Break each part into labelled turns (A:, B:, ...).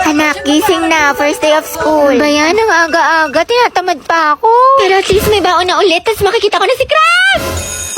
A: Anak, gising na. First day of school. Bayan, ang aga-aga. Tinatamad pa ako. Pero at least may baon na ulit, tapos makikita ko na si Crab!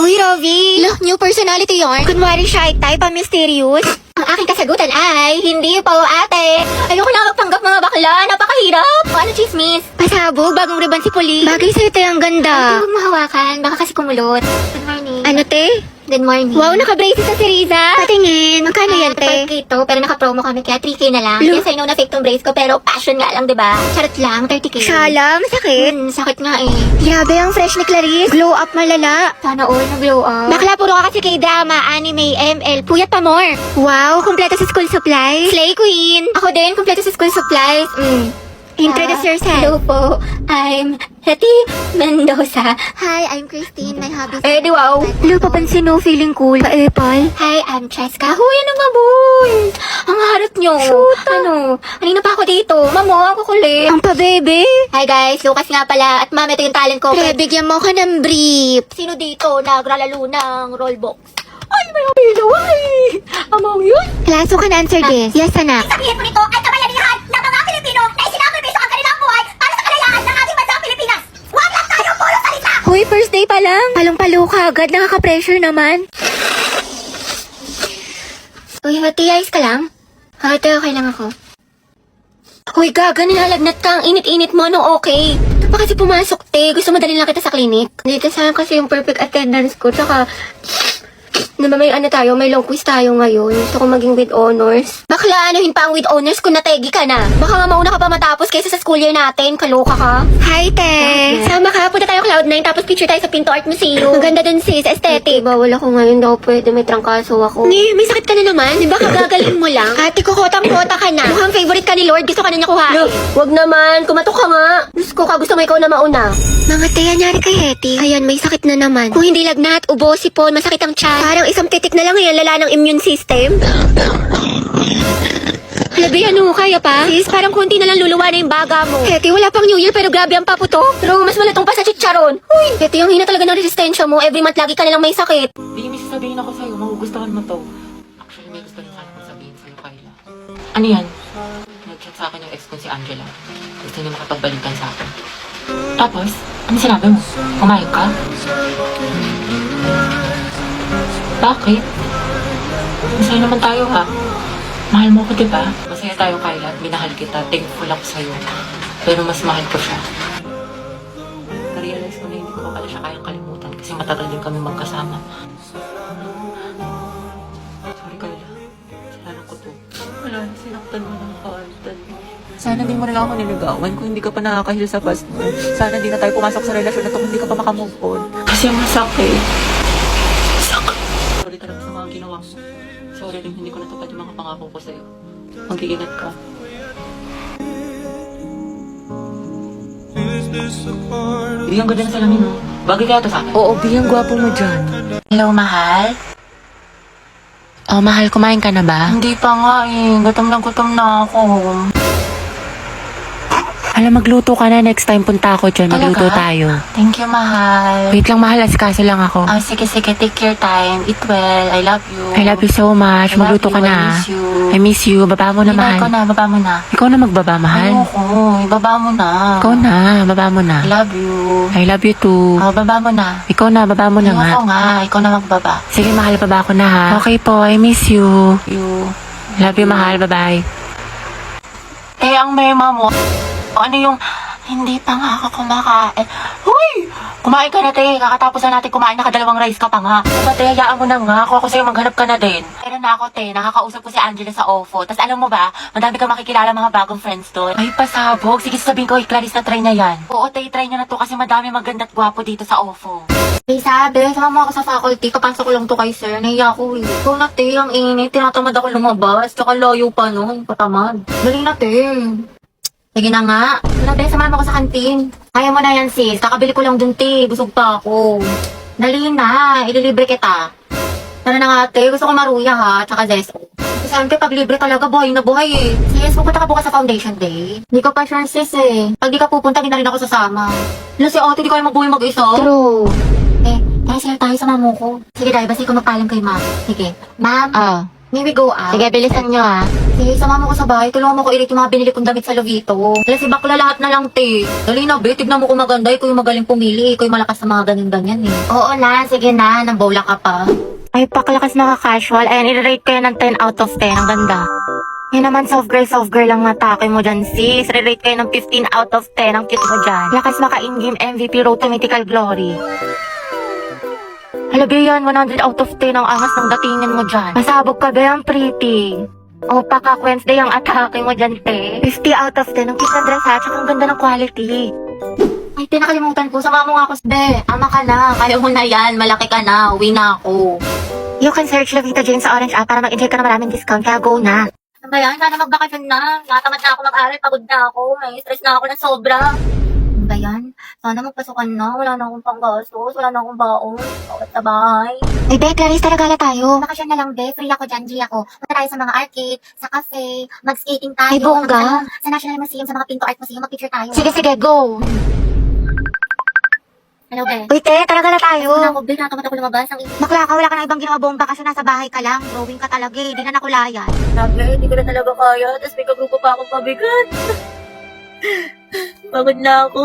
A: Uy, Rovi. Look, new personality yarn. Kunwari shy type, mysterious. Ang aking kasagutan ay, hindi po ate. Ayoko na magpanggap mga bakla. Napakahirap. O ano, chismis? Pasabog, bagong ribbon si Poli. Bagay sa'yo, te, ang ganda. Huwag mahawakan. Baka kasi kumulot. Good morning. Ano, te? Good morning. Wow, naka-braces sa si Riza. Patingin. Magkano yan, te? 5K to, pero naka-promo kami, kaya 3K na lang. Yes, I know na fake tong brace ko, pero passion nga lang, diba? Charot lang, 30K. Shala, masakit. Sakit nga eh. Grabe ang fresh ni Clarice. Glow up malala. Sana all na-glow up. Bakla, puro ka kasi kay drama, anime, ML, puyat pa more. Wow, kumpleto sa school supplies. Slay queen. Ako din, kumpleto sa school supplies. Introduce yourself. Hello po. I'm Hetty Mendoza. Hi, I'm Christine. My hobby is... di wow. Hello, papansin no, feeling cool. Pa-epal. Hi, I'm Cheska. Huy, ano nga boy? Ang harot nyo. Shoot. Ano? Kanina pa ako dito. Mamo, ako kulit. Ang pa-bebe. Hi guys, Lucas nga pala. At ma'am, ito yung talent ko. Pre, bigyan mo ka ng brief. Sino dito naglalaro ng rollbox? Ay, may apilo. Ay, amaw yun. Class, who can answer this? Yes, anak.
B: Sabihin mo nito ay kabayanihan ng mga Pilipino na isinacrifice ang kanilang buhay para sa kalayaan ng ating bansang Pilipinas. Huwag lang tayo puro salita!
A: Hoy, first day pa lang. Palong-palo ka agad. Nakaka-pressure naman. Uy, Hati, ayos ka lang? Hati, okay lang ako. Hoy, gaga, nilalagnat ka. Ang init-init mo, no, okay. Ito pa kasi pumasok, te. Gusto mo dalhin lang kita sa clinic. Dito saan kasi yung perfect attendance ko. Tsaka, naman may ano tayo, may long quiz tayo ngayon. Gusto ko maging with honors. Bakla, anuhin pa ang with honors kung nategi ka na. Baka nga mauna ka pa matapos kaysa sa school year natin. Kaloka ka. Hi, te. Sama ka, punta tayo Cloud9 tapos picture tayo sa Pinto Art Museum. Maganda dun sis, aesthetic. Bawal ako ngayon, daw pwede, may trangkaso ako. May sakit ka na naman. Di ba kagagaling mo lang? Ate, kukotang-kota ka na. Mukhang favorite ka ni Lord, gusto ka na niya kuhain. Look, wag naman, kumatok ka nga. Diyos ko ka, gusto mo ikaw na mauna. Mga te, anyari kay Hetty. Ayan, may sakit na naman. Kung hindi lagnat, ubo, sipon, masakit ang tiyan. Parang isang titik na lang yan, lala ng immune system. Halabi, ano, kaya pa? Sis, parang konti na lang luluwa na yung baga mo. Hetty, wala pang New Year pero grabe ang paputo. Pero mas malatong pa sa chicharon. Uy, Hetty, ang hina talaga ng resistensya mo. Every month lagi ka nilang may sakit.
C: Hindi, may sasabihin ako sa'yo. Magugustuhan mo to. Actually, may gusto rin sana kong sabihin sa'yo, Kyla. Ano yan? Nag-chat sa akin yung ex ko si Angela. Gusto niya makapagbalikan sa akin. Tapos, ano sinabi mo? Kumain ka? Bakit? Masaya naman tayo, ha? Mahal mo ko, diba? Masaya tayo, Kyla, at minahal kita. Thankful ako sa'yo. Pero mas mahal ko siya. Na-realize ko na hindi ko pa pala siya kayang kalimutan kasi matagal din kami magkasama. Sorry, Kyla. Sinanang ko to. Wala na, sinaktan mo ng heart. Sana di mo na lang ako niligawan kung hindi ka pa nakakahil sa past mo. Sana di na tayo pumasok sa relasyon na to kung hindi ka pa makamove on. Kasi masakit. Sakit. Sorry talaga sa mga ginawa mo. Sorry rin, hindi ko natupad yung mga pangako ko sa'yo. Mag-iingat ka. Di, ang ganda ng salamin, no? Bagay kaya to sa akin? Oo, Bi, ang gwapo mo dyan.
D: Hello, mahal? Oh, mahal, kumain ka na ba?
C: Hindi pa nga eh. Gutom na ako.
D: Alam, magluto ka na. Next time punta ako dyan. Magluto
C: Talaga?
D: tayo. Thank you, mahal. Wait lang, mahal. Asikaso lang ako. Oh, sige. Take your time. Eat well. I love you. I love you so much. I love Magluto you. ka na. I miss you. I miss you. Baba mo na, mahal. Ikaw na, baba mo na. Ikaw na magbaba, mahal.
C: Ayoko. Ibaba mo na.
D: Ikaw na, baba mo na.
C: I love you.
D: I love you too.
C: Oh, baba mo na.
D: Ikaw na, baba mo na nga.
C: Ayoko nga. Ikaw na magbaba.
D: Sige, mahal, baba ko na ha. Okay po, I miss you.
C: You.
D: Love you, mahal. Bye-bye.
C: Eh, ang mema mo. Ano yung... Hindi pa nga ako kumakain. Huy! Kumain ka na, te. Kakatapos na natin kumain. Nakadalawang rice ka pa nga. Diba, te, hayaan mo na nga. Ako sa'yo, maghanap ka na din. Pero na ako, te. Nakakausap ko si Angela sa OFO. Tapos alam mo ba, madami kang makikilala mga bagong friends doon. Ay, pasabog. Sige, sabihin ko, Clarice, na try na yan. Oo, te, try nyo na to kasi madami maganda at gwapo dito sa OFO.
B: Hey, sabi, sama ako sa faculty. Kapasok ko lang to kay sir. Nahiya ko eh. Ikaw na, te. Ang init. Tinatamad ako lumabas. Tsaka layo pa, no? Patamad. Dali na, te. Sige na nga. Nabe, samahan ko sa kantin. Kaya mo na yan, sis. Kakabili ko lang dun, te. Busog pa ako. Dali na. Ililibre kita. Tara na nga, te. Gusto ko maruya, ha. Tsaka zeso. Siyempre, pag libre talaga, buhay na buhay eh. Sis, pupunta ka bukas sa foundation day. Hindi ko pa sure, sis eh. Pag di ka pupunta, di na rin ako sasama. Ano si ate, di kayo magbuhay mag-isa? True. Eh, tayo tayo sa mamo ko. Sige, dahil basta ikaw magpaalam kay ma'am. Sige. Ma'am, May we go out?
A: Sige, bilisan nyo ha.
B: Sige, sama mo ko sa bahay. Tulungan mo ko i-rate yung mga binili kong damit sa Lovito. Dahil si bakla lahat na lang, te. Dali na, be. Tignan mo kung maganda. Ikaw yung magaling pumili. Ikaw yung malakas sa mga ganyan-ganyan, eh.
A: Oo na, sige na. Nang bola ka pa.
D: Ay, paklakas na ka-casual. Ayan, i-rate ko yan ng 10 out of 10. Ang ganda. Yan naman, soft girl lang natake mo dyan, sis. Re-rate kayo ng 15 out of 10. Ang cute mo dyan. Lakas maka in-game MVP road to mythical glory. Hala, be, yan, 100 out of 10 ang angas ng datingin mo dyan. Masabog ka, be, ang pretty. O, paka Wednesday ang atake mo dyan, te. 50 out of 10. Ang cute ng dress, ha? Tsaka ang ganda ng quality.
B: Ay, te, nakalimutan ko. Sama mo nga ako. Be, ama ka na. Kaya mo na yan. Malaki ka na. Uwi na ako.
D: You can search Lovita Jane sa Orange app para mag-enjoy ka ng maraming discount. Kaya go na.
B: Ano ba yan? Sana magbakasyon na. Natamad na ako mag-aral. Pagod na ako. May stress na ako ng sobra. Ano ba yan? Sana magpasukan na. Wala na akong panggastos. Wala na akong baon. Bakit sa bahay?
A: Ay, be, Clarice, taragala tayo.
B: Bakasyon na lang, be. Free ako dyan, G ako. Punta tayo sa mga arcade, sa cafe, mag-skating tayo.
A: Ay, bongga.
B: Sa National Museum, sa mga Pinto Art Museum, mag-picture tayo.
A: Sige, sige, go.
B: Hello, be.
A: Uy, te, taragala tayo.
B: Ano ako, be? Natamad ako lumabas. Ang
A: Bakla ka, wala ka na ibang ginawa bomba kasi nasa bahay ka lang. Drawing ka talaga eh. Di na nakulayan.
B: sabi, hindi ko na talaga kaya. Tapos may kagrupo pa akong pabigat. Pagod na ako.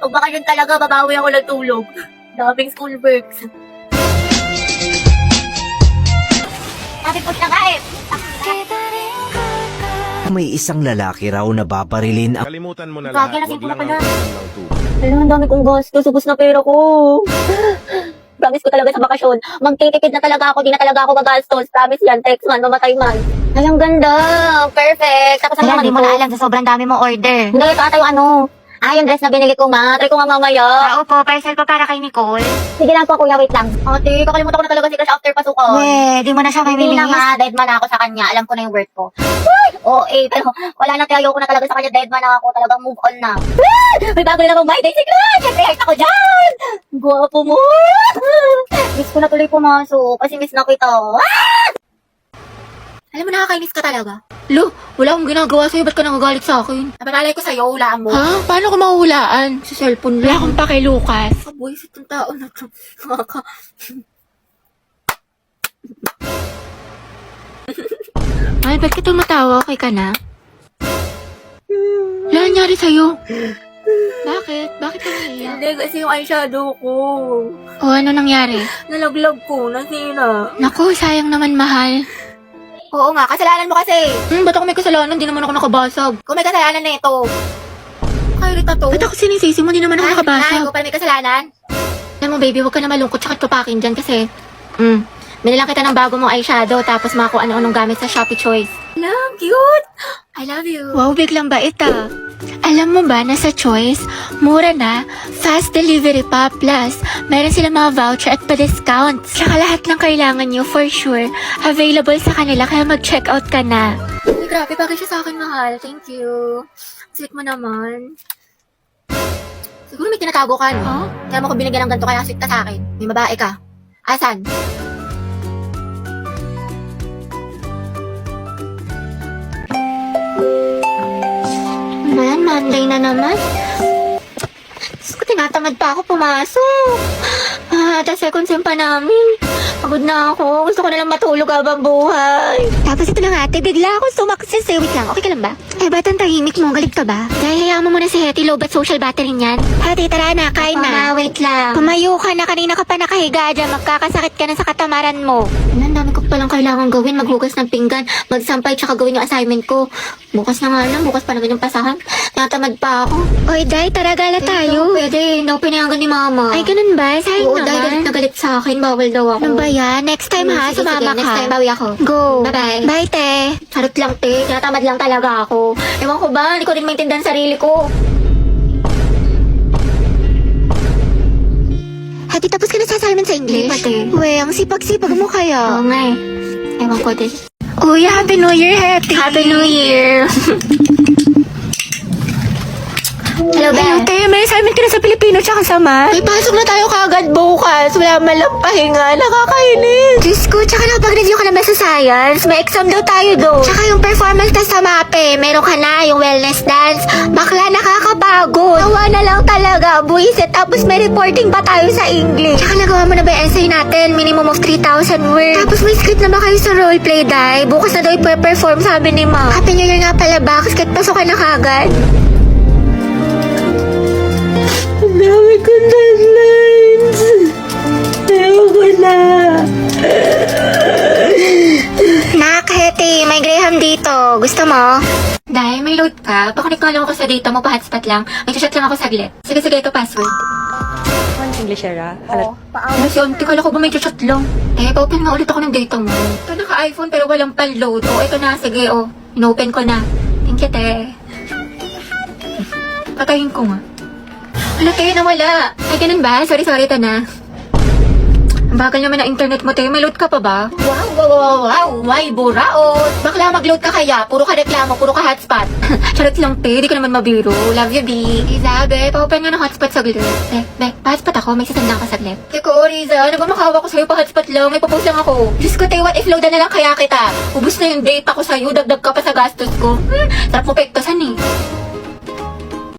B: Pag bakasyon talaga, babawi ako ng tulog. Daming school works. Sabi po na nga eh.
E: May isang lalaki raw na babarilin ang
F: Kalimutan mo na
B: Gagi,
F: lahat.
B: lasing
F: Huwag
B: ko na
F: lang
B: pala.
F: ang ng tubo.
B: Alam, ang dami kong gastos. Ubus na pera ko. Promise ko talaga sa bakasyon. Magtitipid na talaga ako. Di na talaga ako gagastos. Promise yan. Text man. Mamatay man. Ay, ang ganda. Perfect. Tapos
A: Wala,
B: ano
A: di mo na alam sa sobrang dami mo order.
B: Hindi, ito ata yung ano. Yung dress na binili ko, ma. Try ko nga mamaya.
A: Ah, opo, parcel pa para kay Nicole.
B: Sige lang po, kuya. Wait lang. Ate, kakalimutan ko na talaga si Crush after pasukan.
A: Di mo na siya may
B: Hindi na
A: bilis.
B: nga. Dead man ako sa kanya. Alam ko na yung worth ko. Pero wala na. Kaya ayoko na talaga sa kanya. Dead man ako. Talagang move on na. May bago na namang my day si Crush. Siyempre, heart ako dyan. Guwapo mo. Miss ko na tuloy pumasok. Kasi miss na kita. Alam mo, nakakainis ka talaga.
A: Lo, wala akong ginagawa sa'yo. Ba't ka nangagalit sa akin?
B: Napatalay ko sa'yo. Hulaan mo.
A: Ha? Paano ko mahuhulaan? Sa cellphone lang. Wala akong pake, Lucas.
B: Kabuisit ng tao na to.
A: Ay, ba't ka tumatawa? Okay ka na? Wala nangyari sa'yo. Bakit? Bakit ka naiiyak?
B: Hindi, kasi yung eyeshadow ko.
A: O ano nangyari?
B: Nalaglag ko. Nasira.
A: Naku, sayang naman, mahal.
B: Oo nga, kasalanan mo kasi.
A: Ba't ako may kasalanan? Di naman ako nakabasag.
B: Kung may kasalanan na ito. Kairita to.
A: Ba't ako sinisisi mo? Di naman ako nakabasag.
B: Ikaw pala may kasalanan.
A: Alam mo, baby, huwag ka na malungkot tsaka tupakin dyan kasi, binilang kita ng bago mong eyeshadow tapos mga kung ano-anong gamit sa Shopee Choice.
B: Alam, cute. I love you.
A: Wow, biglang bait ah. Alam mo ba na sa Choice, mura na, fast delivery pa, plus meron silang mga voucher at pa-discounts. Tsaka lahat ng kailangan nyo, for sure, available sa kanila kaya mag-check out ka na.
B: Ay, grabe, bagay siya sa akin, mahal. Thank you. Sweet mo naman. Siguro may tinatago ka, no? Kaya mo ko binigyan ng ganito kaya sweet ka sa akin. May babae ka. Asan?
A: Man, Monday na naman. Diyos ko, tinatamad pa ako pumasok. Tapos second sem pa namin. Pagod na ako. Gusto ko na lang matulog habang buhay. Tapos ito na nga, ate, bigla ako sumakses eh. Wait lang, okay ka lang ba? Eh, ba't ang tahimik mo? Galit ka ba? Dahil hayaan mo muna si Hetty, low bat social battery niyan. Hati, tara na, kain na.
B: Wait lang.
A: Pumayo ka na, kanina ka pa nakahiga dyan. Magkakasakit ka na sa katamaran mo. Ang dami ko palang kailangan gawin. Maghugas ng pinggan, magsampay, tsaka gawin yung assignment ko. Bukas na nga lang, bukas pa naman yung pasahan. Natamad pa ako. Oy, Day, tara gala tayo.
B: Pwede, hindi ako pinayagan ni mama.
A: Ay, ganun ba? Sayang
B: Oo, dahil galit
A: naman.
B: na galit sa akin. Bawal daw ako.
A: Ano ba yan? Next time ha,
B: Sige,
A: sumama
B: sige,
A: ka.
B: next time bawi ako.
A: Go.
B: Bye-bye.
A: Bye, te.
B: Charot lang, te. Tinatamad lang talaga ako. Ewan ko ba, hindi ko rin maintindihan sarili ko.
A: Hati, tapos ka na sa assignment sa English?
B: Hindi pa, te.
A: Uwe, ang sipag-sipag mo kaya.
B: Oo nga eh. Ewan ko din.
A: Uy, Happy New Year, Hetty.
B: Happy New Year!
A: Hello, Ben.
D: Te, may assignment ka na sa Pilipino tsaka sa math.
A: May pasok na tayo kagad bukas. Wala man lang pahinga. Nakakainis. Diyos ko, tsaka nakapag-review ka na ba sa science? May exam daw tayo doon. Tsaka yung performance test sa MAPE. Meron ka na yung wellness dance. Bakla, nakakapagod. Nawa na lang talaga. Buisit. Tapos may reporting pa tayo sa English. Tsaka nagawa mo na ba yung essay natin? Minimum of 3,000 words. Tapos may script na ba kayo sa roleplay, Day? Bukas na daw i-perform, sabi ni Ma. Happy New Year nga pala ba? Kasi kahit pasok ka na kagad. Ang dami kong deadlines. Ayoko na. Nak, Hetty, may Graham dito. Gusto mo?
B: Dahil may load ka, pakunik ko lang ako sa data mo, pa-hotspot lang. May chat lang ako saglit. Sige, ito password.
F: English era.
B: Ano si Auntie, kala ko ba may chat lang? Pa-open nga ulit ako ng data mo. Ito naka-iPhone pero walang pan-load. Ito na, sige, in-open ko na. Thank you, te. Patayin ko nga. Wala, te, nawala. Ay, ganun ba? Sorry, ito na. Ang bagal naman ng internet mo, te. May load ka pa ba? Wow. May buraot. Bakla, mag-load ka kaya. Puro ka reklamo, puro ka hotspot. Charot lang, te. Di ka naman mabiro. Love you, B. Isabe, pa-open nga ng hotspot saglit. Pa-hotspot ako. May sasandang ka saglit. Teko, Riza. Ano ba makawa ko sa'yo pa-hotspot lang? May papost lang ako. Diyos ko, te. What if loadan na lang kaya kita? Ubus na yung data ko sa'yo. Dagdag ka pa sa gastos ko. Sarap mo pekto